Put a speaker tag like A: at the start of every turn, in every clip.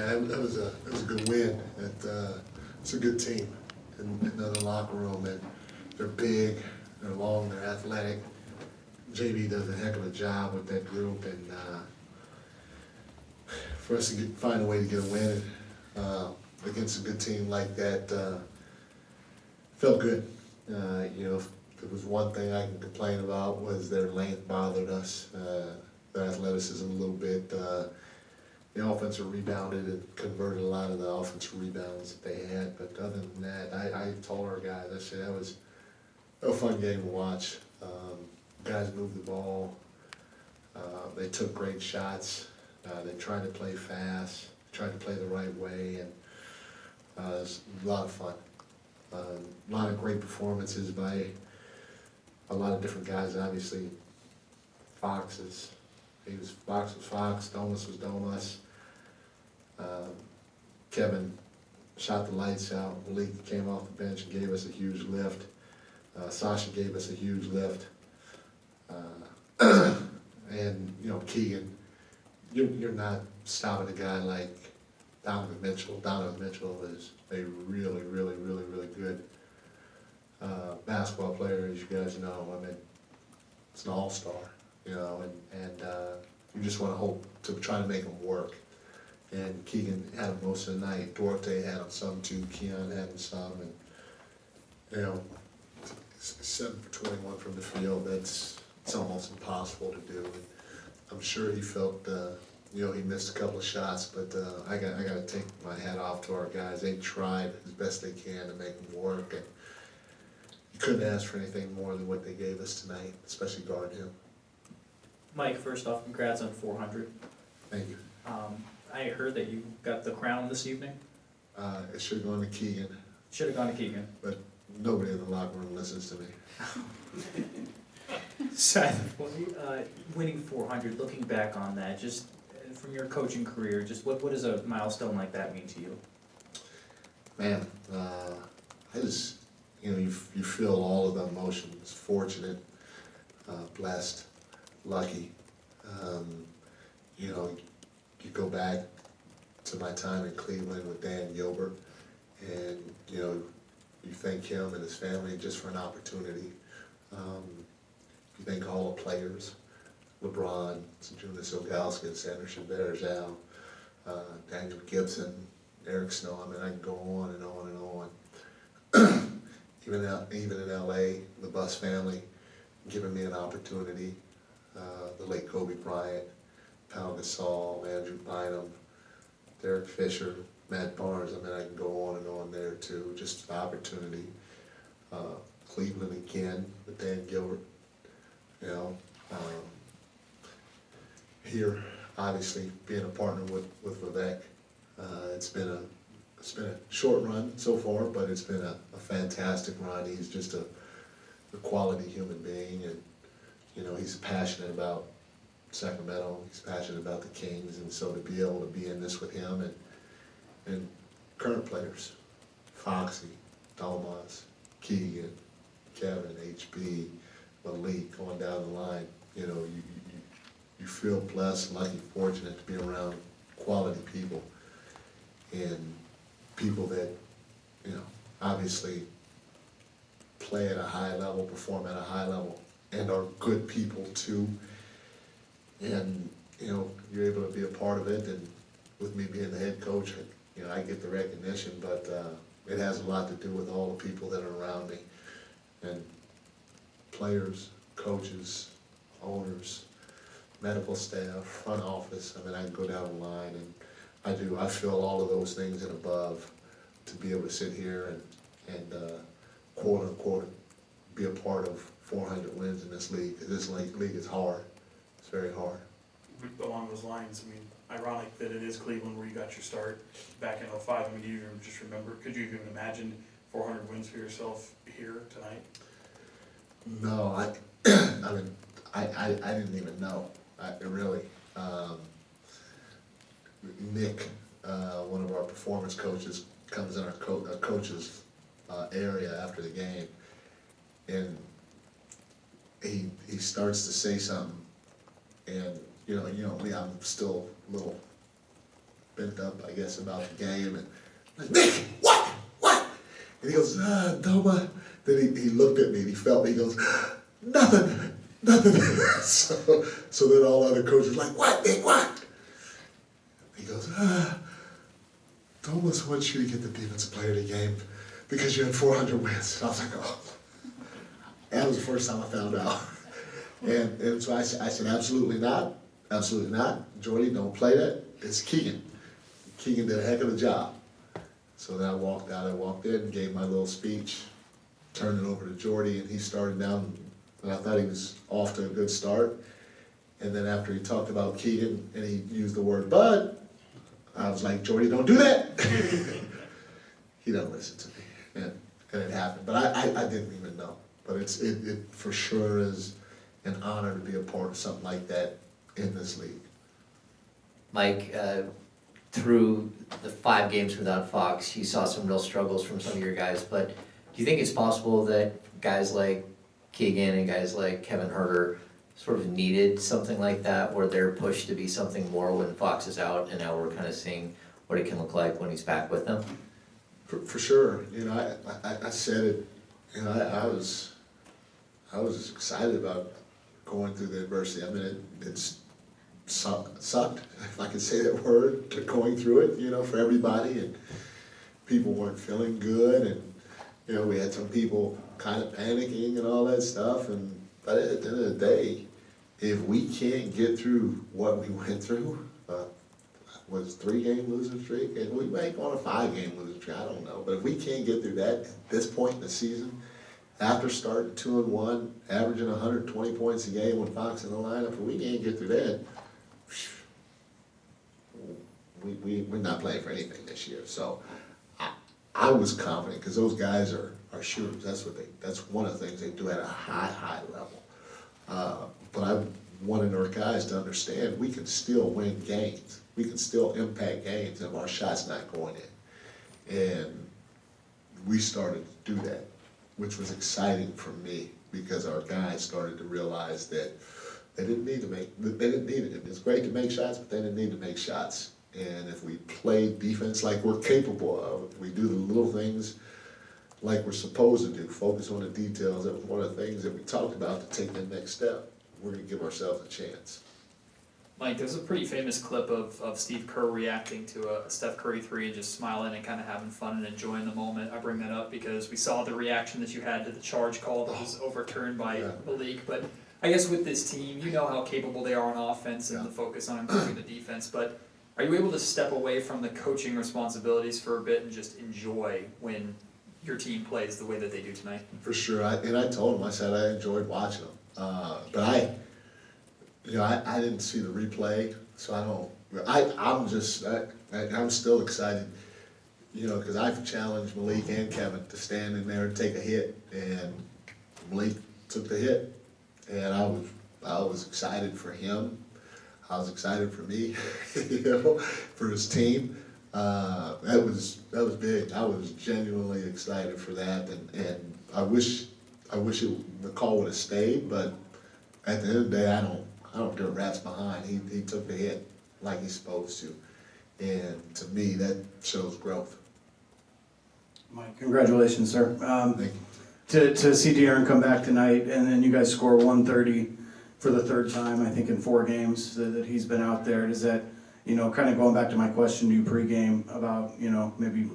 A: That was a good win. It's a good team in the locker room, and they're big, they're long, they're athletic. JB does a heck of a job with that group, and for us to find a way to get a win against a good team like that felt good. If there was one thing I can complain about was their length bothered us, their athleticism a little bit. The offense rebounded and converted a lot of the offensive rebounds that they had, but other than that, I told our guys, I said that was a fun game to watch. Guys moved the ball, they took great shots, they tried to play fast, tried to play the right way, and it was a lot of fun. A lot of great performances by a lot of different guys. Obviously, Fox was Fox, Domas was Domas. Kevin shot the lights out. Malik came off the bench and gave us a huge lift. Sasha gave us a huge lift. And Keegan, you're not stopping a guy like Donovan Mitchell. Donovan Mitchell is a really, really, really, really good basketball player, as you guys know. I mean, it's an all-star, and you just want to hope to try to make him work. And Keegan had him most of the night. Duarte had him some too. Keon had him some, and 7 for 21 from the field. It's almost impossible to do. And I'm sure he felt he missed a couple of shots, but I got to take my hat off to our guys. They tried as best they can to make him work, and you couldn't ask for anything more than what they gave us tonight, especially guarding him.
B: Mike, first off, congrats on 400.
A: Thank you.
B: I heard that you got the crown this evening.
A: It should have gone to Keegan.
B: Should have gone to Keegan.
A: But nobody in the locker room listens to me.
B: So, winning 400, looking back on that, just from your coaching career, just what does a milestone like that mean to you?
A: Man, I just, you feel all of the emotions, fortunate, blessed, lucky. You go back to my time in Cleveland with Dan Gilbert, and you thank him and his family just for an opportunity. You thank all the players, LeBron, Jonas Ilgauskas, Anderson Bergeau, Daniel Gibson, Eric Snow. I mean, I can go on and on and on. Even in LA, the Bus family giving me an opportunity. The late Kobe Bryant, Pau Gasol, Andrew Bynum, Derek Fisher, Matt Barnes. I mean, I can go on and on there too. Just the opportunity. Cleveland again with Dan Gilbert. Here, obviously, being a partner with Vivek. It's been a short run so far, but it's been a fantastic run. He's just a quality human being, and he's passionate about Sacramento. He's passionate about the Kings, and so to be able to be in this with him and current players, Foxy, Domas, Keegan, Kevin, HB, Malik, going down the line, you feel blessed, lucky, fortunate to be around quality people, and people that obviously play at a high level, perform at a high level, and are good people too. And you're able to be a part of it, and with me being the head coach, I get the recognition, but it has a lot to do with all the people that are around me, and players, coaches, owners, medical staff, front office. I mean, I can go down the line, and I feel all of those things and above to be able to sit here and quote unquote be a part of 400 wins in this league. This league is hard. It's very hard.
C: Along those lines, I mean, ironic that it is Cleveland where you got your start back in '05. I mean, do you even just remember, could you even imagine 400 wins for yourself here tonight?
A: No, I didn't even know. Really. Nick, one of our performance coaches, comes in our coaches area after the game, and he starts to say something, and I'm still a little bent up, I guess, about the game, and like, Nick, what? And he goes, Doma. Then he looked at me and he felt me. He goes, nothing. So then all the other coaches were like, what, Nick, what? He goes, Doma's wants you to get the defensive player of the game because you had 400 wins. And I was like, oh. That was the first time I found out. And so I said, absolutely not. Absolutely not. Jordy, don't play that. It's Keegan. Keegan did a heck of a job. So then I walked out, I walked in, gave my little speech, turned it over to Jordy, and he started down, and I thought he was off to a good start. And then after he talked about Keegan, and he used the word bud, I was like, Jordy, don't do that. He doesn't listen to me, and it happened. But I didn't even know. But it for sure is an honor to be a part of something like that in this league.
D: Mike, through the 5 games without Fox, you saw some real struggles from some of your guys, but do you think it's possible that guys like Keegan and guys like Kevin Herter sort of needed something like that, where they're pushed to be something more when Fox is out, and now we're kind of seeing what it can look like when he's back with them?
A: For sure, I said it, I was excited about going through the adversity. I mean, it's sucked, if I can say that word, to going through it, for everybody, and people weren't feeling good, and, we had some people kind of panicking and all that stuff, but at the end of the day, if we can't get through what we went through, was 3-game losing streak, and we might go on a 5-game losing streak, I don't know, but if we can't get through that at this point in the season, after starting 2-1, averaging 120 points a game with Fox in the lineup, if we can't get through that, we're not playing for anything this year. So I was confident because those guys are shooters. That's one of the things they do at a high level. But I wanted our guys to understand we can still win games. We can still impact games if our shot's not going in. And we started to do that, which was exciting for me because our guys started to realize that they didn't need it. It's great to make shots, but they didn't need to make shots. And if we play defense like we're capable of, if we do the little things like we're supposed to do, focus on the details, that was one of the things that we talked about to take the next step, we're gonna give ourselves a chance.
E: Mike, there's a pretty famous clip of Steve Kerr reacting to a Steph Curry 3 and just smiling and kind of having fun and enjoying the moment. I bring that up because we saw the reaction that you had to the charge call that was overturned by Malik. But I guess with this team, you know how capable they are on offense and the focus on improving the defense. But are you able to step away from the coaching responsibilities for a bit and just enjoy when your team plays the way that they do tonight?
A: For sure, I told him, I said I enjoyed watching them. But I didn't see the replay, so I'm still excited, because I've challenged Malik and Kevin to stand in there and take a hit, and Malik took the hit, and I was excited for him. I was excited for me, for his team. That was big. I was genuinely excited for that, and I wish the call would have stayed, but at the end of the day, I don't give a rat's behind. He took the hit like he's supposed to, and to me, that shows growth.
F: Mike, congratulations, sir.
A: Thank you.
F: To see De'Aaron come back tonight, and then you guys score 130 for the 3rd time, I think, in 4 games that he's been out there. Does that, kind of going back to my question to you pregame about, maybe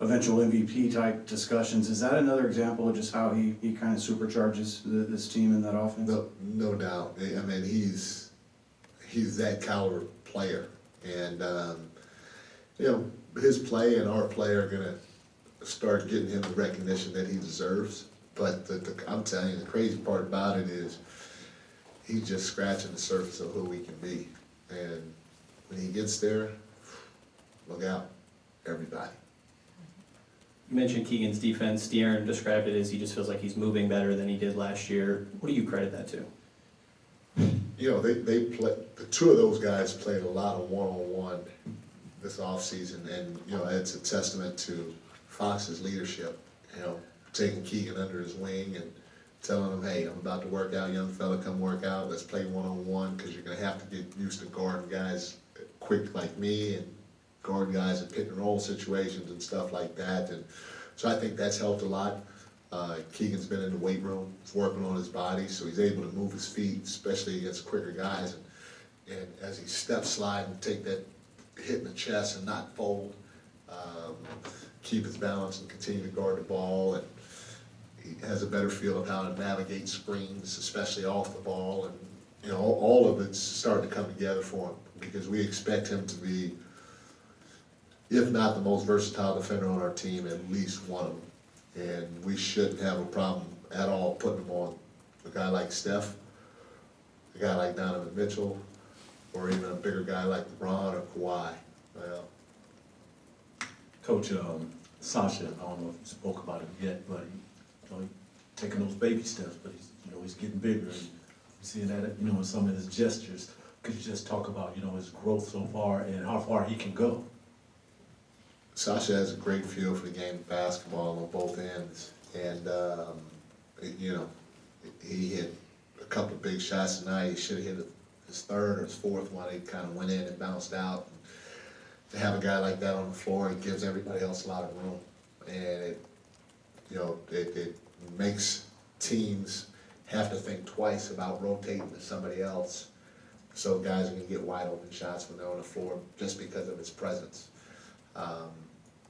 F: eventual MVP type discussions, is that another example of just how he kind of supercharges this team and that offense?
A: No doubt. I mean, he's that caliber player, and his play and our play are gonna start getting him the recognition that he deserves. But I'm telling you, the crazy part about it is he's just scratching the surface of who we can be, and when he gets there, look out, everybody.
G: You mentioned Keegan's defense. De'Aaron described it as he just feels like he's moving better than he did last year. What do you credit that to?
A: They play. The 2 of those guys played a lot of one-on-one this offseason, and it's a testament to Fox's leadership. Taking Keegan under his wing and telling him, "Hey, I'm about to work out, young fella. Come work out. Let's play one-on-one because you're gonna have to get used to guarding guys quick like me and guard guys in pick and roll situations and stuff like that, and so I think that's helped a lot. Keegan's been in the weight room, working on his body, so he's able to move his feet, especially against quicker guys, and as he step slide and take that hit in the chest and not fold, keep his balance and continue to guard the ball, and he has a better feel of how to navigate screens, especially off the ball, and you know, all of it's starting to come together for him, because we expect him to be, if not the most versatile defender on our team, at least one of them. And we shouldn't have a problem at all putting him on a guy like Steph, a guy like Donovan Mitchell, or even a bigger guy like LeBron or Kawhi. Well,
H: Coach, Sasha, I don't know if you spoke about it yet, but he's taking those baby steps, but he's getting bigger, and I'm seeing that, in some of his gestures. Could you just talk about, his growth so far and how far he can go?
A: Sasha has a great feel for the game of basketball on both ends, and he hit a couple of big shots tonight. He should have hit his third or his fourth one. He kind of went in and bounced out. To have a guy like that on the floor, it gives everybody else a lot of room, and it makes teams have to think twice about rotating to somebody else, so guys are going to get wide open shots when they're on the floor just because of his presence.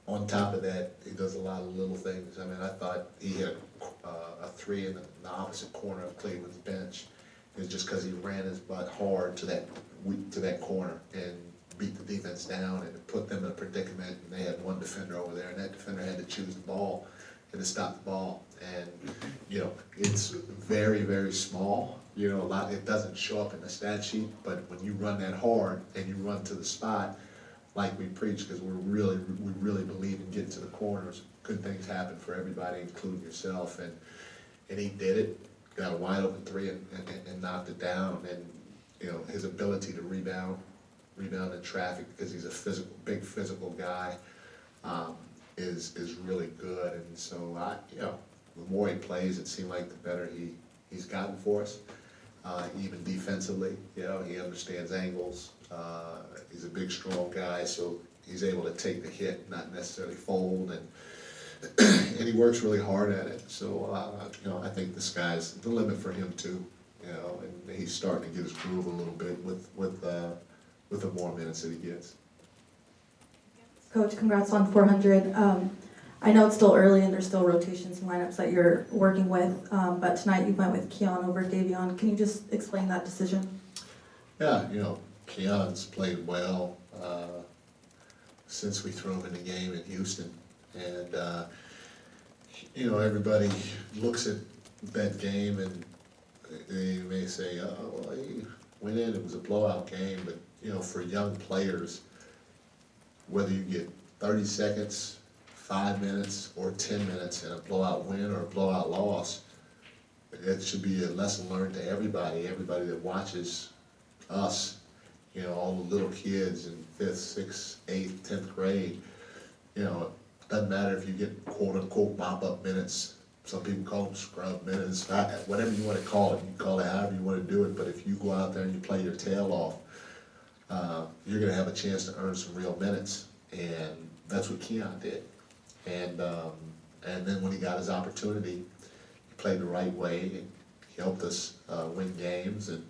A: On top of that, he does a lot of little things. I mean, I thought he hit a three in the opposite corner of Cleveland's bench. It was just because he ran his butt hard to that corner and beat the defense down and put them in a predicament. And they had one defender over there, and that defender had to choose the ball and to stop the ball. And it's very, very small. It doesn't show up in the stat sheet, but when you run that hard and you run to the spot, like we preach, because we really believe in getting to the corners, good things happen for everybody, including yourself. And he did it, got a wide open three and knocked it down. And his ability to rebound in traffic, because he's a big physical guy, is really good. And so the more he plays, it seems like the better he's gotten for us. Even defensively, he understands angles. He's a big, strong guy, so he's able to take the hit, not necessarily fold, and he works really hard at it. So I think the sky's the limit for him too. And he's starting to get his groove a little bit with the more minutes that he gets.
I: Coach, congrats on 400. I know it's still early and there's still rotations and lineups that you're working with, but tonight you went with Keon over Davion. Can you just explain that decision?
A: Yeah, Keon's played well since we threw him in the game in Houston. And, everybody looks at that game and they may say, oh, well, he went in, it was a blowout game. But, for young players, whether you get 30 seconds, 5 minutes, or 10 minutes in a blowout win or a blowout loss, it should be a lesson learned to everybody that watches us, all the little kids in 5th, 6th, 8th, 10th grade. It doesn't matter if you get quote-unquote mop-up minutes. Some people call them scrub minutes, whatever you want to call it. You can call it however you want to do it, but if you go out there and you play your tail off, you're going to have a chance to earn some real minutes, and that's what Keon did. And then when he got his opportunity, he played the right way, and he helped us win games, and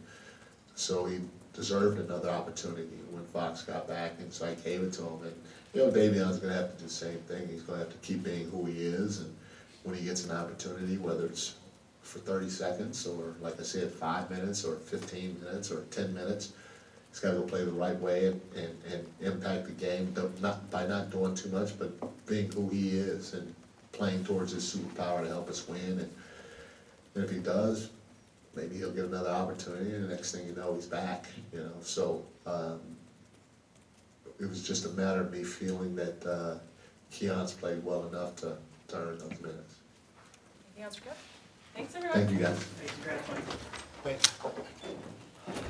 A: so he deserved another opportunity when Fox got back, and so I gave it to him. And Davion's going to have to do the same thing. He's going to have to keep being who he is, and when he gets an opportunity, whether it's for 30 seconds or, like I said, 5 minutes or 15 minutes or 10 minutes, he's got to go play the right way and impact the game, by not doing too much, but being who he is and playing towards his superpower to help us win. And if he does, maybe he'll get another opportunity, and the next thing you know, he's back. So it was just a matter of me feeling that Keon's played well enough to earn those minutes.
J: Anything else for Coach? Thanks, everyone.
A: Thank you, guys.
C: Hey, congrats, Mike.
A: Thanks.